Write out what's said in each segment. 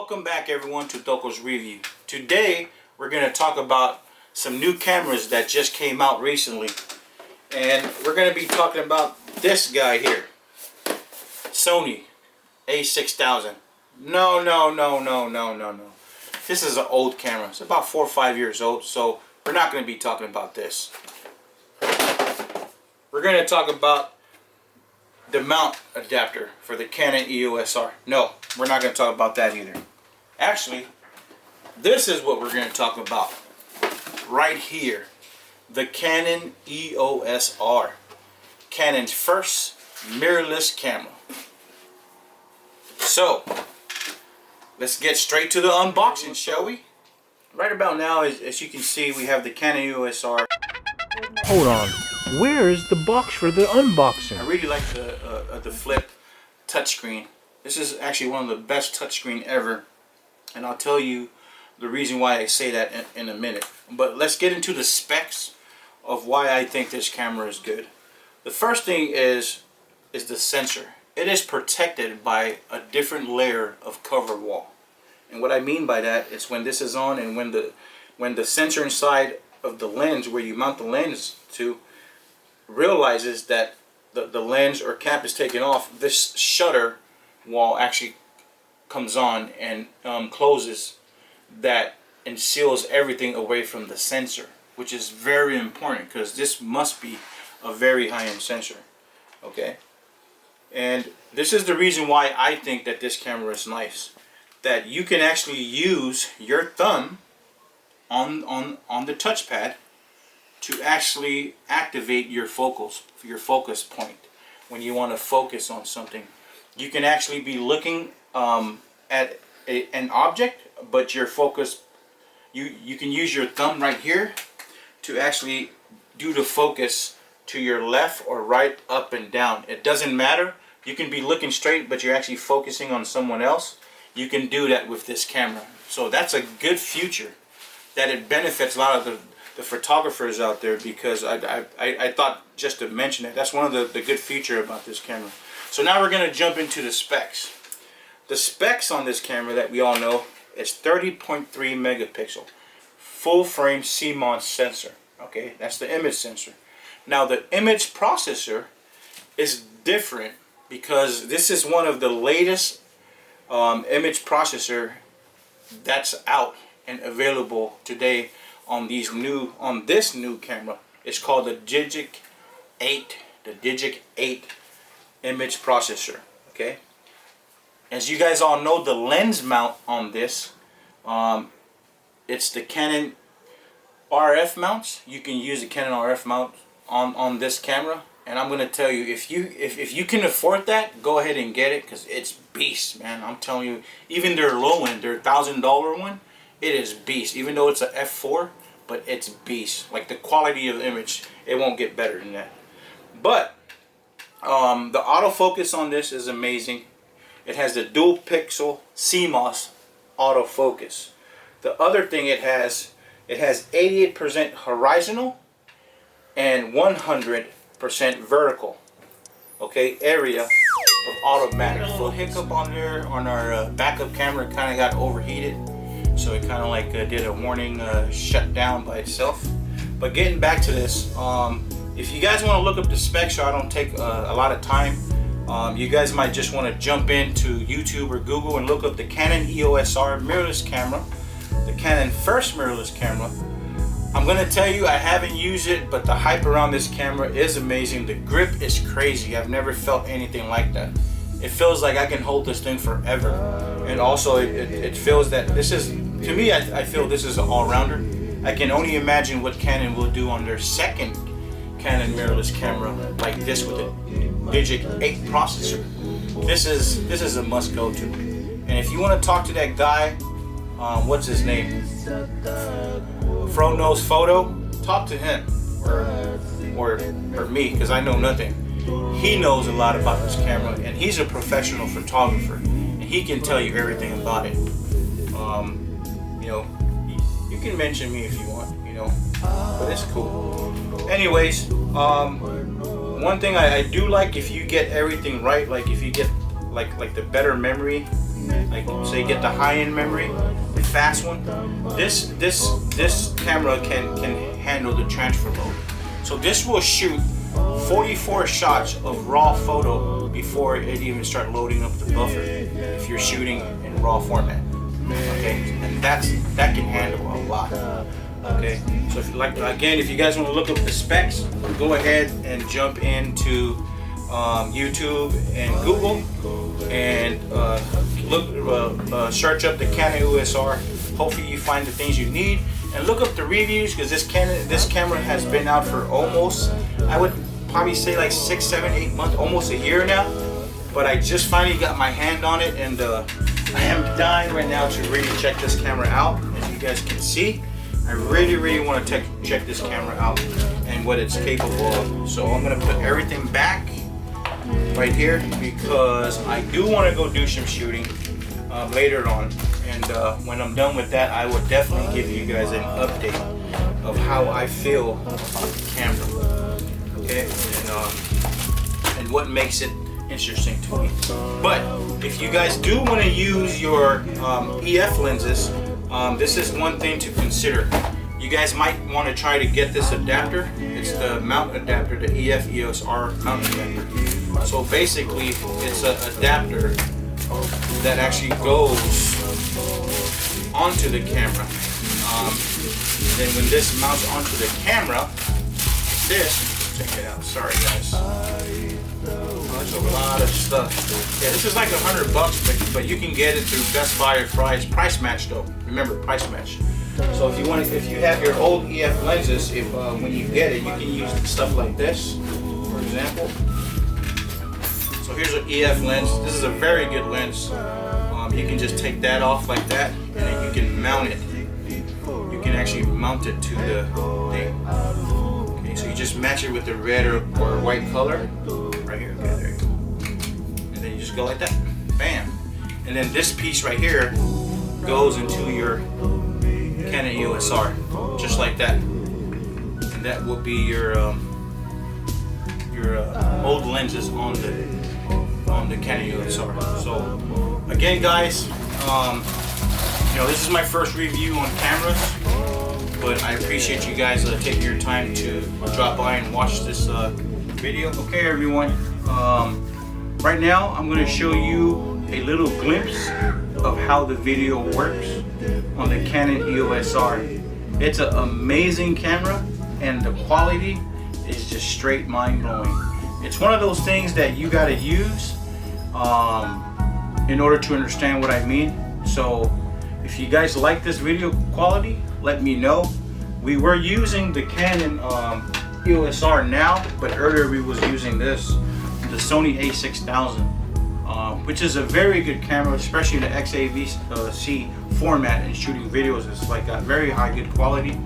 Welcome back everyone to Toko's Review. Today we're going to talk about some new cameras that just came out recently. And we're going to be talking about this guy here. Sony A6000. No. This is an old camera. It's about 4 or 5 years old, so we're not going to be talking about this. We're going to talk about the mount adapter for the Canon EOS R. No, we're not going to talk about that either. Actually, this is what we're going to talk about right here. The Canon EOS R. Canon's first mirrorless camera. So, let's get straight to the unboxing, shall we? Right about now, as you can see, we have the Canon EOS R. Hold on. Where is the box for the unboxing? I really like the flip touchscreen. This is actually one of the best touchscreen ever, and I'll tell you the reason why I say that in a minute. But let's get into the specs of why I think this camera is good. The first thing is the sensor. It is protected by a different layer of cover wall, and what I mean by that is when this is on and when the sensor inside of the lens, where you mount the lens to, realizes that the lens or cap is taken off, this shutter wall actually comes on and closes that and seals everything away from the sensor, which is very important because this must be a very high-end sensor. Okay, and this is the reason why I think that this camera is nice, that you can actually use your thumb on the touchpad to actually activate your focus point when you want to focus on something. You can actually be looking at an object, but your focus, you can use your thumb right here to actually do the focus to your left or right, up and down. It doesn't matter. You can be looking straight, but you're actually focusing on someone else. You can do that with this camera. So that's a good feature that it benefits a lot of the photographers out there, because I thought just to mention it. That's one of the good feature about this camera. So now we're going to jump into the specs. The specs on this camera that we all know is 30.3 megapixel full frame CMOS sensor. Okay, that's the image sensor. Now the image processor is different because this is one of the latest image processor that's out and available today on this new camera. It's called the Digic 8, the Digic 8 image processor. Okay, as you guys all know, the lens mount on this, it's the Canon RF mounts. You can use the Canon RF mount on this camera, and I'm gonna tell you, if you can afford that, go ahead and get it, because it's beast, man. I'm telling you, even their low end, their $1,000 one, it is beast. Even though it's a f4, but it's beast. Like the quality of the image, it won't get better than that. But the autofocus on this is amazing. It has the dual pixel CMOS autofocus. The other thing it has 88% horizontal and 100% vertical. Okay, area of automatic. A little hiccup on there on our backup camera, kind of got overheated. So it kind of like did a warning shut down by itself. But getting back to this, if you guys want to look up the specs so I don't take a lot of time, you guys might just want to jump into YouTube or Google and look up the Canon EOS R mirrorless camera, the Canon first mirrorless camera. I'm going to tell you, I haven't used it, but the hype around this camera is amazing. The grip is crazy. I've never felt anything like that. It feels like I can hold this thing forever. And also it feels that this is, to me, I feel this is an all-rounder. I can only imagine what Canon will do on their second Canon mirrorless camera like this with a Digic 8 processor. This is a must-go-to. And if you want to talk to that guy, what's his name? Fro Knows Photo, talk to him or me, because I know nothing. He knows a lot about this camera, and he's a professional photographer, and he can tell you everything about it. You know, you can mention me if you want, you know, but it's cool. Anyways, one thing I do like, if you get everything right, like if you get like the better memory like say get the high-end memory, the fast one. This camera can handle the transfer mode. So this will shoot 44 shots of raw photo before it even start loading up the buffer if you're shooting in raw format. Okay, and that can handle a lot. Okay, so if if you guys want to look up the specs, go ahead and jump into YouTube and Google and search up the Canon EOS R. Hopefully you find the things you need, and look up the reviews, because this camera has been out for almost, I would probably say like 6, 7, 8 months, almost a year now. But I just finally got my hand on it, and I am dying right now to really check this camera out. As you guys can see, I really want to check this camera out and what it's capable of. So I'm gonna put everything back right here, because I do want to go do some shooting later on, and when I'm done with that, I will definitely give you guys an update of how I feel about the camera, okay, and what makes it interesting to me. But if you guys do want to use your EF lenses, this is one thing to consider. You guys might want to try to get this adapter. It's the mount adapter, the EF EOS R mount adapter. So basically, it's an adapter that actually goes onto the camera. Then when this mounts onto the camera, check it out. Sorry guys. There's a lot of stuff. Yeah, this is like $100, but you can get it through Best Buy or price match though. Remember, price match. So if you have your old EF lenses, when you get it, you can use stuff like this, for example. So here's an EF lens. This is a very good lens. You can just take that off like that, and then you can mount it. You can actually mount it to the thing. Okay, so you just match it with the red or white color. Right here, okay, there you go. And then you just go like that, bam. And then this piece right here goes into your Canon EOS R, just like that. And that will be your old lenses on the Canon EOS R. So again, guys, this is my first review on cameras, but I appreciate you guys taking your time to drop by and watch this video. Okay, everyone. Right now, I'm going to show you a little glimpse of how the video works on the Canon EOS R. It's an amazing camera, and the quality is just straight mind-blowing. It's one of those things that you got to use in order to understand what I mean. So if you guys like this video quality, let me know. We were using the Canon EOS R now, but earlier we was using the Sony a6000, which is a very good camera, especially the XAVC format, and shooting videos. It's like got very high good quality,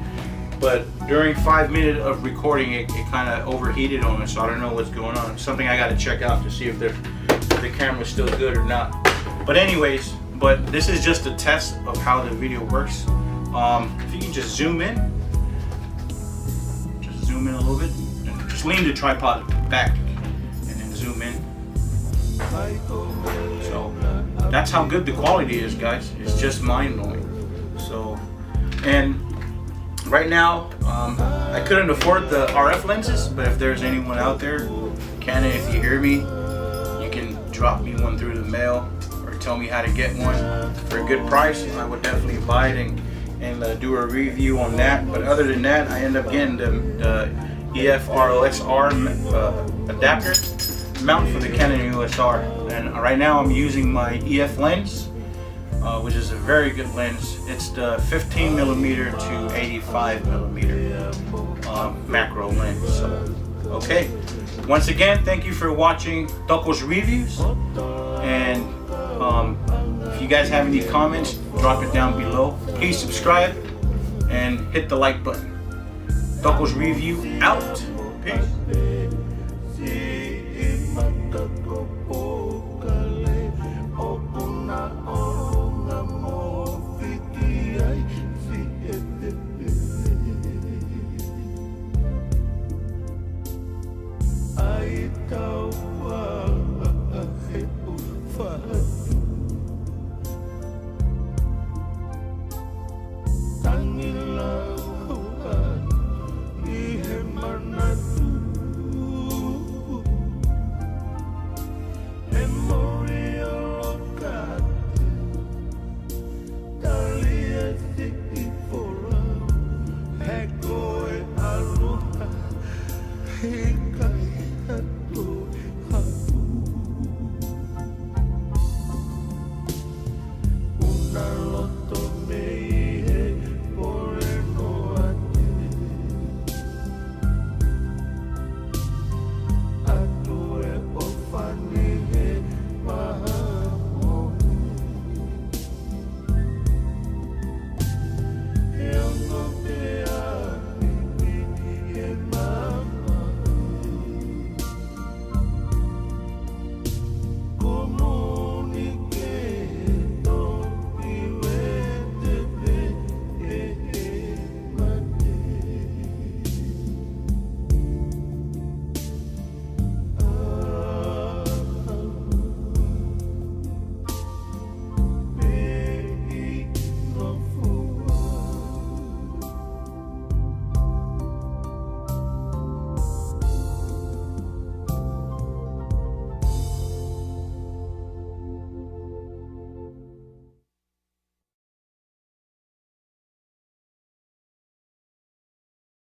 but during 5 minutes of recording it kind of overheated on it, so I don't know what's going on. Something I got to check out to see if the camera's still good or not. But anyways, this is just a test of how the video works. If you can just zoom in a little bit, and just lean the tripod back and then zoom in. So that's how good the quality is, guys. It's just mind-blowing. So, and right now I couldn't afford the RF lenses, but if there's anyone out there, Canon, if you hear me, you can drop me one through the mail or tell me how to get one for a good price. I would definitely buy it and do a review on that. But other than that, I end up getting the EF ROX R adapter mount for the Canon EOS R. And right now I'm using my EF lens, which is a very good lens. It's the 15mm to 85mm macro lens. So, okay. Once again, thank you for watching Toko's Reviews. And if you guys have any comments, drop it down below. Please subscribe and hit the like button. Toko's Review out. Peace.